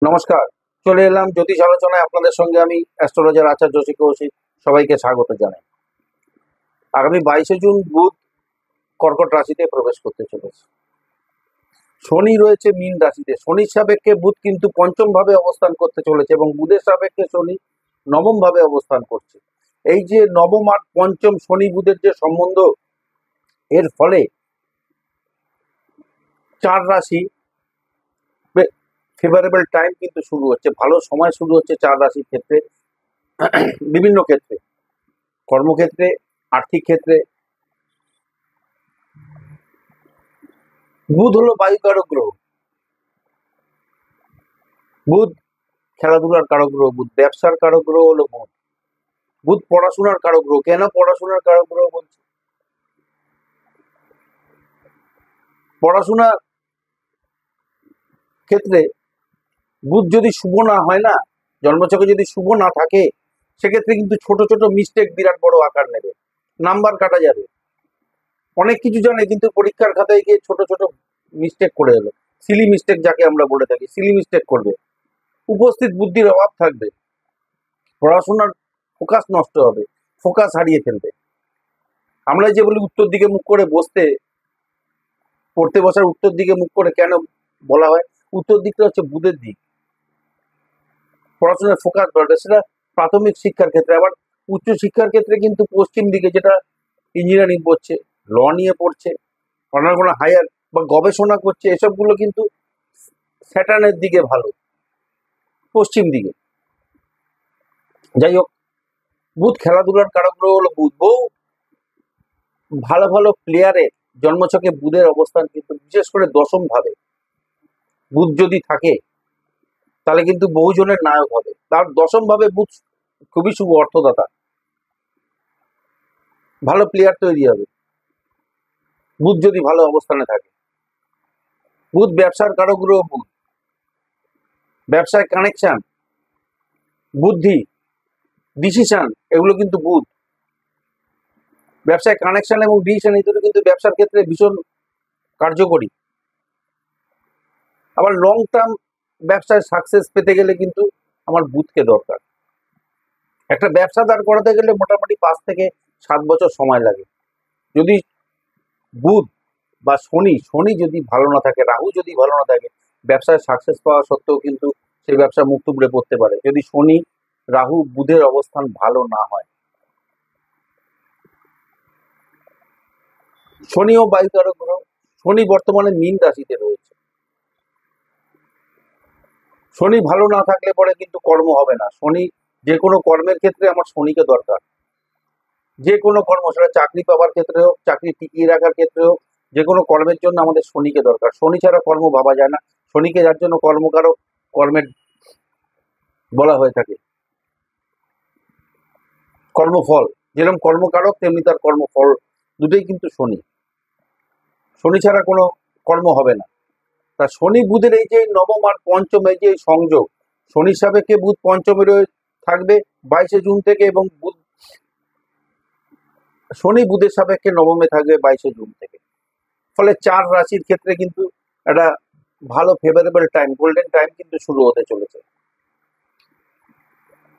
নমস্কার। চলে এলাম জ্যোতিষ আলোচনায় আপনাদের সঙ্গে আমি অ্যাস্ট্রোলজার আচার্য শ্রী কৌশিক। সবাইকে স্বাগত জানাই। আগামী 22শে জুন বুধ কর্কট রাশিতে প্রবেশ করতে চলেছে। শনি রয়েছে মীন রাশিতে। শনির সাপেক্ষে বুধ কিন্তু পঞ্চম ভাবে অবস্থান করতে চলেছে এবং বুধের সাপেক্ষে শনি নবম ভাবে অবস্থান করছে। এই যে নবম আর পঞ্চম শনি বুধের যে সম্বন্ধ, এর ফলে 4 রাশি ফেভারেবল টাইম কিন্তু শুরু হচ্ছে, ভালো সময় শুরু হচ্ছে 4 রাশির ক্ষেত্রে। বিভিন্ন ক্ষেত্রে, কর্মক্ষেত্রে, আর্থিক ক্ষেত্রে। বুধ হলো বায়ু কারক গ্রহ। বুধ খেলাধুলার কারক গ্রহ, বুধ ব্যবসার কারক গ্রহ হলো বুধ। বুধ পড়াশোনার কারক গ্রহ। কেন পড়াশোনার কারক গ্রহ বলছি? পড়াশোনার ক্ষেত্রে বুধ যদি শুভ না হয় না, জন্মছকে যদি শুভ না থাকে, সেক্ষেত্রে কিন্তু ছোট ছোট মিস্টেক বিরাট বড় আকার নেবে, নাম্বার কাটা যাবে। অনেক কিছু জানে কিন্তু পরীক্ষার খাতায় গিয়ে ছোট ছোট মিস্টেক করে দেবে। সিলি মিস্টেক যাকে আমরা বলে থাকি, সিলি মিস্টেক করবে। উপস্থিত বুদ্ধির অভাব থাকবে। পড়াশোনার ফোকাস নষ্ট হবে, ফোকাস হারিয়ে ফেলবে। আমরা যে বলি উত্তর দিকে মুখ করে বসতে, পড়তে বসার উত্তর দিকে মুখ করে কেন বলা হয়? উত্তর দিকটা হচ্ছে বুধের দিক। পড়াশোনার ফোকাস বাড়বে, সেটা প্রাথমিক শিক্ষার ক্ষেত্রে। আবার উচ্চ শিক্ষার ক্ষেত্রে কিন্তু পশ্চিম দিকে, যেটা ইঞ্জিনিয়ারিং পড়ছে, ল নিয়ে পড়ছে, অন্য কোনো হায়ার বা গবেষণা করছে, এসবগুলো কিন্তু স্যাটার্নের দিকে ভালো, পশ্চিম দিকে। যাই হোক, বুধ খেলাধুলার কারক গ্রহ হলো বুধ। বহু ভালো ভালো প্লেয়ারের জন্মছকে বুধের অবস্থান কিন্তু, বিশেষ করে দশম ভাবে বুধ যদি থাকে, তাহলে কিন্তু বহুজনের নায়ক হবে। তার দশম ভাবে বুধ খুবই শুভ অর্থদাতা, ভালো প্লেয়ার তৈরি হবে বুধ যদি ভালো অবস্থানে থাকে। বুধ ব্যবসার কারক গ্রহ বুধ। ব্যবসায় কানেকশন, বুদ্ধি, ডিসিশন, এগুলো কিন্তু বুধ। ব্যবসায় কানেকশন এবং ডিসিশন, এই দুটো কিন্তু ব্যবসার ক্ষেত্রে ভীষণ কার্যকরী। আবার লং টার্ম ব্যবসায় সাকসেস পেতে গেলে কিন্তু আমার বুধকে দরকার। একটা ব্যবসা দাঁড় করাতে গেলে মোটামুটি 5 থেকে 7 বছর সময় লাগে। যদি বুধ বা শনি, শনি যদি ভালো না থাকে, রাহু যদি ভালো না থাকে, ব্যবসায় সাকসেস পাওয়া সত্ত্বেও কিন্তু সেই ব্যবসা মুখ টুকরে পড়তে পারে, যদি শনি, রাহু, বুধের অবস্থান ভালো না হয়। শনিও বায়ুকারক গ্রহ। শনি বর্তমানে মীন রাশিতে রয়েছে। শনি ভালো না থাকলে পরে কিন্তু কর্ম হবে না। শনি, যে কোনো কর্মের ক্ষেত্রে আমার শনিকে দরকার। যে কোনো কর্ম, সেটা চাকরি পাওয়ার ক্ষেত্রে হোক, চাকরি টিকিয়ে রাখার ক্ষেত্রে হোক, যে কোনো কর্মের জন্য আমাদের শনিকে দরকার। শনি ছাড়া কর্ম ভাবা যায় না। শনিকে যার জন্য কর্মকারক, কর্মের বলা হয়ে থাকে, কর্মফল। যেরকম কর্মকারক, তেমনি তার কর্মফল, দুটোই কিন্তু শনি। শনি ছাড়া কোনো কর্ম হবে না। তা শনি বুধের এই যে নবম আর পঞ্চম, এই যে সংযোগ, শনির সাপেক্ষে বুধ পঞ্চমে থাকবে 22শে জুন থেকে, এবং বুধ, শনি বুধের সাপেক্ষে নবমে থাকবে 22শে জুন থেকে। ফলে 4 রাশির ক্ষেত্রে কিন্তু একটা ভালো ফেভারেবল টাইম, গোল্ডেন টাইম কিন্তু শুরু হতে চলেছে।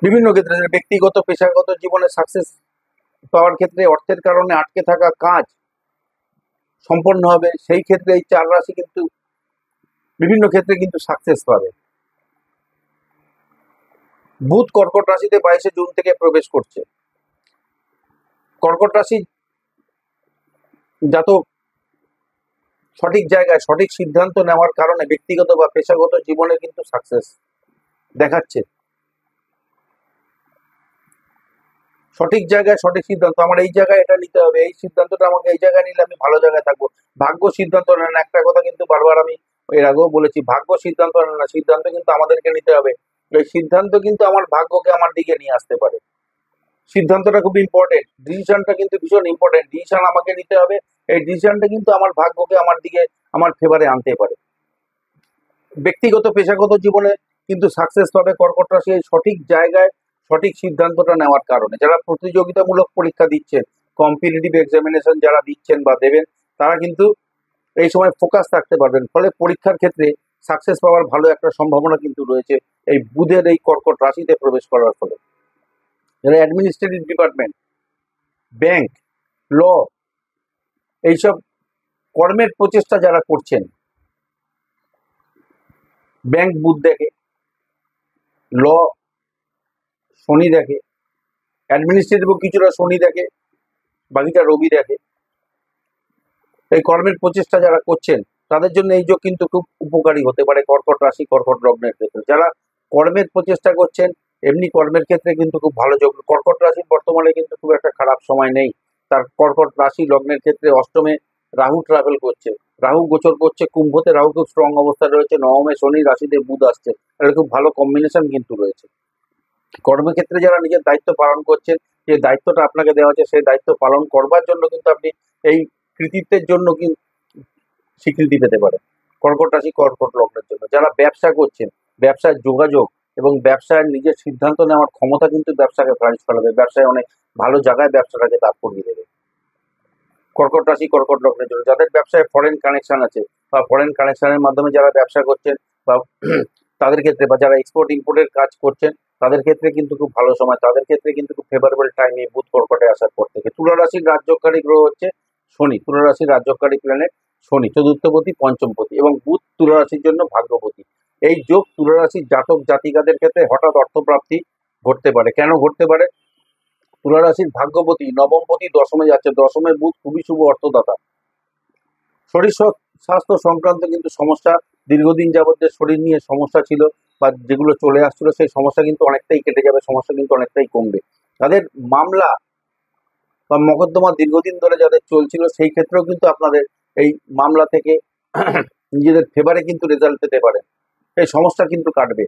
বিভিন্ন ক্ষেত্রে, ব্যক্তিগত পেশাগত জীবনে সাকসেস পাওয়ার ক্ষেত্রে, অর্থের কারণে আটকে থাকা কাজ সম্পন্ন হবে। সেই ক্ষেত্রে এই 4 রাশি কিন্তু বিভিন্ন ক্ষেত্রে কিন্তু সাকসেস পাবে। বুধ কর্কট রাশিতে 22শে জুন থেকে প্রবেশ করছে। কর্কট রাশি জাতক সঠিক জায়গায় সঠিক সিদ্ধান্ত নেওয়ার কারণে ব্যক্তিগত বা পেশাগত জীবনে কিন্তু সাকসেস দেখাচ্ছে। সঠিক জায়গায় সঠিক সিদ্ধান্ত, আমার এই জায়গায় এটা নিতে হবে, এই সিদ্ধান্তটা আমাকে এই জায়গায় নিলে আমি ভালো জায়গায় থাকবো। ভাগ্য সিদ্ধান্ত নেন না। একটা কথা কিন্তু বারবার আমি এর আগেও বলেছি, ভাগ্য সিদ্ধান্ত নেন না, সিদ্ধান্ত কিন্তু আমাদেরকে নিতে হবে। এই সিদ্ধান্ত কিন্তু আমার ভাগ্যকে আমার দিকে নিয়ে আসতে পারে। সিদ্ধান্তটা খুব ইম্পর্টেন্ট, ডিসিশনটা কিন্তু ভীষণ ইম্পর্টেন্ট। ডিসিশন আমাকে নিতে হবে, এই ডিসিশনটা কিন্তু আমার ভাগ্যকে আমার দিকে, আমার ফেভারে আনতে পারে। ব্যক্তিগত পেশাগত জীবনে কিন্তু সাকসেস পাবে কর্কট রাশি এই সঠিক জায়গায় সঠিক সিদ্ধান্তটা নেওয়ার কারণে। যারা প্রতিযোগিতামূলক পরীক্ষা দিচ্ছেন, কম্পিটিটিভ এক্সামিনেশন যারা দিচ্ছেন বা দেবেন, তারা কিন্তু এই সময় ফোকাস থাকতে পারবেন। ফলে পরীক্ষার ক্ষেত্রে সাকসেস পাওয়ার ভালো একটা সম্ভাবনা কিন্তু রয়েছে এই বুধের এই কর্কট রাশিতে প্রবেশ করার ফলে। যারা অ্যাডমিনিস্ট্রেটিভ ডিপার্টমেন্ট, ব্যাংক, ল, এইসব কর্মের প্রচেষ্টা যারা করছেন, ব্যাংক বুধ দেখে, ল শনি দেখে, অ্যাডমিনিস্ট্রেটিভও কিছুটা শনি দেখে, বাকিটা রবি দেখে। এই কর্মের প্রচেষ্টা যারা করছেন তাদের জন্য এই যোগ কিন্তু খুব উপকারী হতে পারে কর্কট রাশি কর্কট লগ্নের ক্ষেত্রে। যারা কর্মের প্রচেষ্টা করছেন এমনি কর্মের ক্ষেত্রে কিন্তু খুব ভালো যোগ। কর্কট রাশির বর্তমানে কিন্তু খুব একটা খারাপ সময় নেই। তার কর্কট রাশি লগ্নের ক্ষেত্রে অষ্টমে রাহু ট্রাভেল করছে, রাহু গোচর করছে কুম্ভতে, রাহু খুব স্ট্রং অবস্থায় রয়েছে, নবমে শনি, রাশিতে বুধ আসছে, এটা খুব ভালো কম্বিনেশন কিন্তু রয়েছে। কর্মক্ষেত্রে যারা নিজের দায়িত্ব পালন করছেন, যে দায়িত্বটা আপনাকে দেওয়া হচ্ছে সেই দায়িত্ব পালন করবার জন্য কিন্তু আপনি এই কৃতিত্বের জন্য কিন্তু স্বীকৃতি পেতে পারে কর্কট রাশি কর্কট লগ্নের জন্য। যারা ব্যবসা করছেন, ব্যবসার যোগাযোগ এবং ব্যবসায় নিজের সিদ্ধান্ত নেওয়ার ক্ষমতা কিন্তু ব্যবসাকে খারিজ করাবে, ব্যবসায় অনেক ভালো জায়গায় ব্যবসাটাকে দাঁড় করিয়ে দেবে কর্কট রাশি কর্কট লগ্নের জন্য। যাদের ব্যবসায় ফরেন কানেকশন আছে বা ফরেন কানেকশনের মাধ্যমে যারা ব্যবসা করছেন বা তাদের ক্ষেত্রে, বা যারা এক্সপোর্ট ইম্পোর্টের কাজ করছেন তাদের ক্ষেত্রে কিন্তু খুব ভালো সময়, তাদের ক্ষেত্রে কিন্তু খুব ফেভারেবল টাইম এই বুধ কর্কটে আসার পর থেকে। তুলা রাশির রাজ্যকারী গ্রহ হচ্ছে শনি, তুলা রাশির রাজ্যকারী প্ল্যানেট শনি, চতুর্থপতি পঞ্চমপতি, এবং বুধ তুলা রাশির জন্য ভাগ্যপতি। এই যোগ তুলা রাশির জাতক জাতিকাদের ক্ষেত্রে হঠাৎ অর্থপ্রাপ্তি ঘটতে পারে। কেন ঘটতে পারে? তুলা রাশির ভাগ্যপতি নবমপতি দশমে যাচ্ছে, দশমে বুধ খুবই শুভ অর্থদাতা। শরীর স্বাস্থ্য সংক্রান্ত কিন্তু সমস্যা, দীর্ঘদিন যাবত যে শরীর নিয়ে সমস্যা ছিল বা যেগুলো চলে আসছিল সেই সমস্যা কিন্তু অনেকটাই কেটে যাবে, সমস্যা কিন্তু অনেকটাই কমবে। তাদের মামলা বা মকদ্দমা দীর্ঘদিন ধরে যাদের চলছিল সেই ক্ষেত্রেও কিন্তু আপনাদের এই মামলা থেকে নিজেদের ফেভারে কিন্তু রেজাল্ট পেতে পারে, এই সমস্যা কিন্তু কাটবে।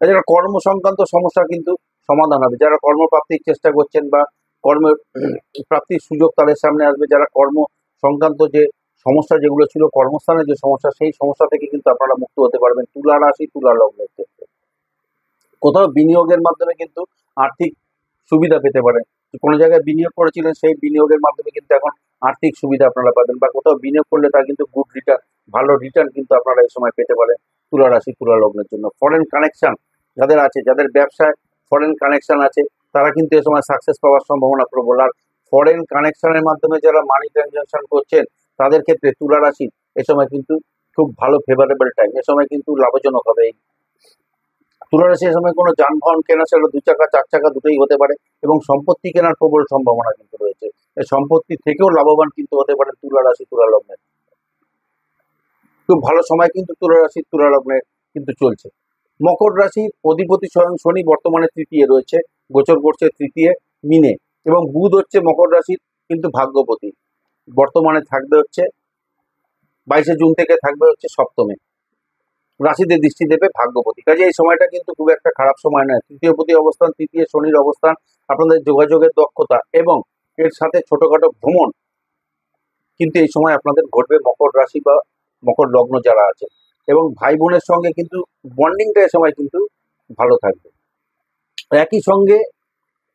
এছাড়া কর্ম সংক্রান্ত সমস্যা কিন্তু সমাধান হবে। যারা কর্মপ্রাপ্তির চেষ্টা করছেন বা কর্ম প্রাপ্তির সুযোগ তাদের সামনে আসবে। যারা কর্ম সংক্রান্ত যে সমস্যা যেগুলো ছিল, কর্মস্থানের যে সমস্যা, সেই সমস্যা থেকে কিন্তু আপনারা মুক্ত হতে পারবেন তুলা রাশি তুলা লগ্নের ক্ষেত্রে। কোথাও বিনিয়োগের মাধ্যমে কিন্তু আর্থিক সুবিধা পেতে পারেন। কোনো জায়গায় বিনিয়োগ করেছিলেন সেই বিনিয়োগের মাধ্যমে কিন্তু এখন আর্থিক সুবিধা আপনারা পাবেন, বা কোথাও বিনিয়োগ করলে তার কিন্তু গুড রিটার্ন, ভালো রিটার্ন কিন্তু আপনারা এই সময় পেতে পারেন তুলা রাশি তুলা লগ্নের জন্য। ফরেন কানেকশন যাদের আছে, যাদের ব্যবসায় ফরেন কানেকশন আছে, তারা কিন্তু এই সময় সাকসেস পাওয়ার সম্ভাবনা প্রবল। আর ফরেন কানেকশনের মাধ্যমে যারা মানি ট্রানজাকশন করছেন তাদের ক্ষেত্রে তুলা রাশি এ সময় কিন্তু খুব ভালো ফেভারেবল টাইম, এ সময় কিন্তু লাভজনক হবে। তুলা রাশি এ সময় কোনো যানবাহন কেনা, সেগুলো 2 চাকা 4 চাকা দুটোই হতে পারে, এবং সম্পত্তি কেনার প্রবল সম্ভাবনা কিন্তু রয়েছে। এই সম্পত্তি থেকেও লাভবান কিন্তু হতে পারে তুলা রাশি তুলা লগ্নের। খুব ভালো সময় কিন্তু তুলা রাশি তুলা লগ্নের কিন্তু চলছে। মকর রাশির অধিপতি স্বয়ং শনি বর্তমানে তৃতীয় রয়েছে, গোচর করছে তৃতীয় মিনে, এবং বুধ হচ্ছে মকর রাশির কিন্তু ভাগ্যপতি, বর্তমানে থাকবে হচ্ছে 22শে জুন থেকে থাকবে হচ্ছে সপ্তমে, রাশিতে দৃষ্টি দেবে ভাগ্যপতি। কাজে এই সময়টা কিন্তু খুব একটা খারাপ সময় নয়। তৃতীয় পতি অবস্থান, তৃতীয় শনির অবস্থান, আপনাদের যোগাযোগের দক্ষতা এবং এর সাথে ছোটখাটো ভ্রমণ কিন্তু এই সময় আপনাদের ঘটবে মকর রাশি বা মকর লগ্ন যারা আছে, এবং ভাই বোনের সঙ্গে কিন্তু বন্ডিংটা এই সময় কিন্তু ভালো থাকবে। একই সঙ্গে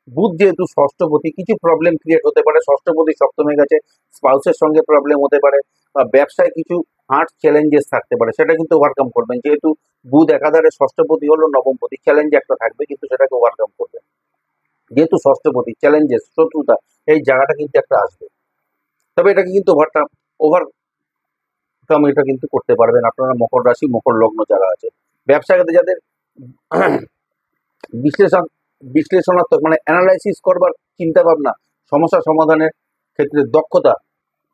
বুধ যেহেতু ষষ্ঠপতি, কিছু প্রবলেম ক্রিয়েট হতে পারে। ষষ্ঠপতি সপ্তমে গেছে, স্পাউসের সঙ্গে প্রবলেম হতে পারে, বা ব্যবসায় কিছু হার্ড চ্যালেঞ্জেস থাকতে পারে, সেটা কিন্তু ওভারকাম করবেন। যেহেতু বুধ একাধারে ষষ্ঠপতি হলো নবমপতি, চ্যালেঞ্জ একটা থাকবে কিন্তু সেটাকে ওভারকাম করবেন। যেহেতু ষষ্ঠপতি, চ্যালেঞ্জেস, শত্রুতা, এই জায়গাটা কিন্তু একটা আসবে, তবে এটাকে কিন্তু ওভারকাম এটা কিন্তু করতে পারবেন আপনারা মকর রাশি মকর লগ্ন যারা আছে। ব্যবসা ক্ষেত্রে যাদের বিশ্লেষণ বিশ্লেষণাত্মক মানে অ্যানালাইসিস করবার চিন্তা ভাবনা, সমস্যা সমাধানের ক্ষেত্রে দক্ষতা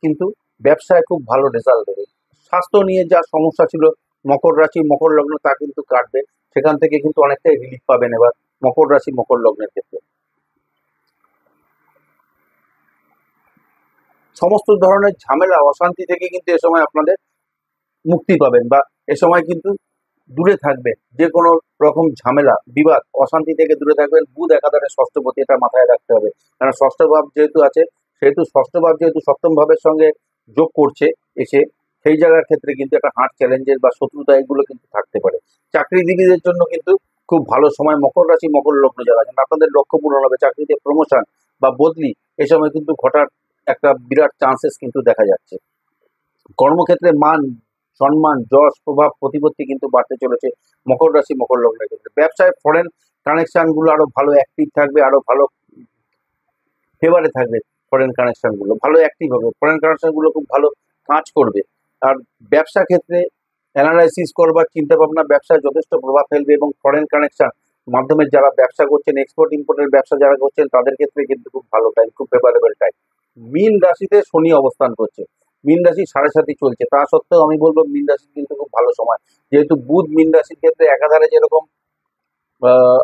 কিন্তু ব্যবসায় খুব ভালো রেজাল্ট দেবে। স্বাস্থ্য নিয়ে যা সমস্যা ছিল মকর রাশি মকর লগ্ন তা কিন্তু কাটবে, সেখান থেকে কিন্তু অনেকটাই রিলিফ পাবেন এবার মকর রাশি মকর লগ্নের ক্ষেত্রে। সমস্ত ধরনের ঝামেলা অশান্তি থেকে কিন্তু এ সময় আপনাদের মুক্তি পাবেন, বা এ সময় কিন্তু দূরে থাকবে যে কোনো রকম ঝামেলা বিবাদ অশান্তি থেকে দূরে থাকবেন। বুধ একাধারে ষষ্ঠপতি, এটা মাথায় রাখতে হবে, কারণ ষষ্ঠ ভাব যেহেতু আছে, সেহেতু ষষ্ঠ ভাব যেহেতু সপ্তম ভাবের সঙ্গে যোগ করছে এসে, সেই জায়গার ক্ষেত্রে কিন্তু একটা হার্ড চ্যালেঞ্জেস বা শত্রুতা এগুলো কিন্তু থাকতে পারে। চাকরিজীবীদের জন্য কিন্তু খুব ভালো সময় মকর রাশি মকর লগ্ন যারা আছেন, আপনাদের লক্ষ্য পূরণ হবে, চাকরিতে প্রমোশন বা বদলি এ সময় কিন্তু ঘটার একটা বিরাট চান্সেস কিন্তু দেখা যাচ্ছে। কর্মক্ষেত্রে মান সম্মান, যশ, প্রভাব, প্রতিপত্তি কিন্তু বাড়তে চলেছে মকর রাশি মকর লগ্নের ক্ষেত্রে। ব্যবসায় ফরেন কানেকশন গুলো আরো ভালো অ্যাক্টিভ থাকবে, আরো ভালো ফেভারে থাকবে। ফরেন কানেকশন গুলো ভালো অ্যাক্টিভ হবে, ফরেন কানেকশন গুলো খুব ভালো কাজ করবে। আর ব্যবসা ক্ষেত্রে অ্যানালাইসিস করবার চিন্তা ভাবনা ব্যবসায় যথেষ্ট প্রভাব ফেলবে, এবং ফরেন কানেকশন মাধ্যমে যারা ব্যবসা করছেন, এক্সপোর্ট ইম্পোর্টের ব্যবসা যারা করছেন, তাদের ক্ষেত্রে কিন্তু খুব ভালো টাইম, খুব ফেভারেবল টাইম। মীন রাশিতে শনি অবস্থান করছে, মীন রাশি 7.5 চলছে, তা সত্ত্বেও আমি বলবো মীন রাশির কিন্তু খুব ভালো সময়। যেহেতু বুধ মীন রাশির ক্ষেত্রে একাধারে যেরকম আহ,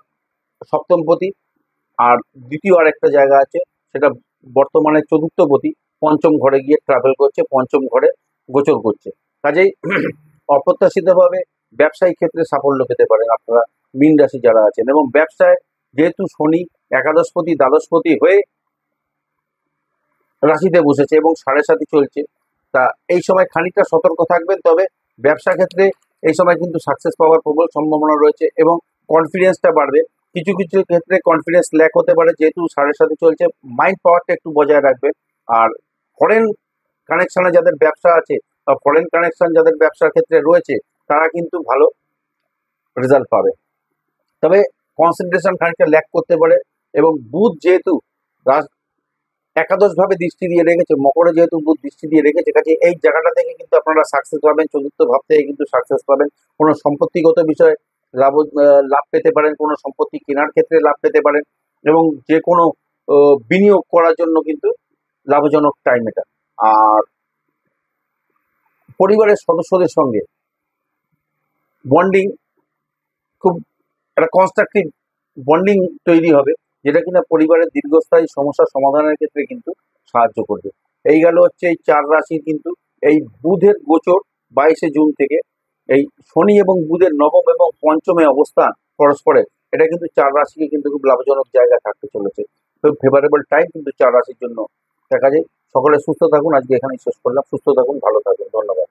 সপ্তমপতি, আর দ্বিতীয় আরেকটা জায়গা আছে, সেটা বর্তমানে চতুর্থপতি, পঞ্চম ঘরে গিয়ে ট্রাভেল করছে, পঞ্চম ঘরে গোচর করছে। কাজেই অপ্রত্যাশিতভাবে ব্যবসায়িক ক্ষেত্রে সাফল্য পেতে পারেন আপনারা মীন রাশি যারা আছেন। এবং ব্যবসায় যেহেতু শনি একাদশপতি দ্বাদশপতি হয়ে রাশিতে বসেছে এবং 7.5 চলছে, তা এই সময় খানিকটা সতর্ক থাকবেন। তবে ব্যবসা ক্ষেত্রে এই সময় কিন্তু সাকসেস পাওয়ার প্রবল সম্ভাবনা রয়েছে, এবং কনফিডেন্সটা বাড়বে। কিছু কিছু ক্ষেত্রে কনফিডেন্স ল্যাক হতে পারে, যেহেতু 7.5 চলছে, মাইন্ড পাওয়ারটা একটু বজায় রাখবে। আর ফরেন কানেকশনে যাদের ব্যবসা আছে বা ফরেন কানেকশন যাদের ব্যবসার ক্ষেত্রে রয়েছে, তারা কিন্তু ভালো রেজাল্ট পাবে। তবে কনসেন্ট্রেশন খানিকটা ল্যাক করতে পারে। এবং বুধ যেহেতু একাদশ ভাবে দৃষ্টি দিয়ে রেখেছে, মকরে যেহেতু বুধ দৃষ্টি দিয়ে রেখেছে, কাজে এই জায়গাটা থেকে কিন্তু আপনারা সাকসেস পাবেন, চতুর্থ ভাব থেকে কিন্তু সাকসেস পাবেন। কোনো সম্পত্তিগত বিষয়ে লাভ পেতে পারেন, কোনো সম্পত্তি কেনার ক্ষেত্রে লাভ পেতে পারেন, এবং যে কোনো বিনিয়োগ করার জন্য কিন্তু লাভজনক টাইম এটা। আর পরিবারের সদস্যদের সঙ্গে বন্ডিং, খুব একটা কনস্ট্রাকটিভ বন্ডিং তৈরি হবে, যেটা কিনা পরিবারের দীর্ঘস্থায়ী সমস্যা সমাধানের ক্ষেত্রে কিন্তু সাহায্য করবে। এই গেল হচ্ছে এই 4 রাশির কিন্তু এই বুধের গোচর 22 জুন থেকে, এই শনি এবং বুধের নবম এবং পঞ্চমে অবস্থান পরস্পরের, এটা কিন্তু 4 রাশিকে কিন্তু খুব লাভজনক জায়গা থাকতে চলেছে। খুব ফেভারেবল টাইম কিন্তু 4 রাশির জন্য দেখা যায়। সকলে সুস্থ থাকুন, আজকে এখানেই শেষ করলাম। সুস্থ থাকুন, ভালো থাকুন, ধন্যবাদ।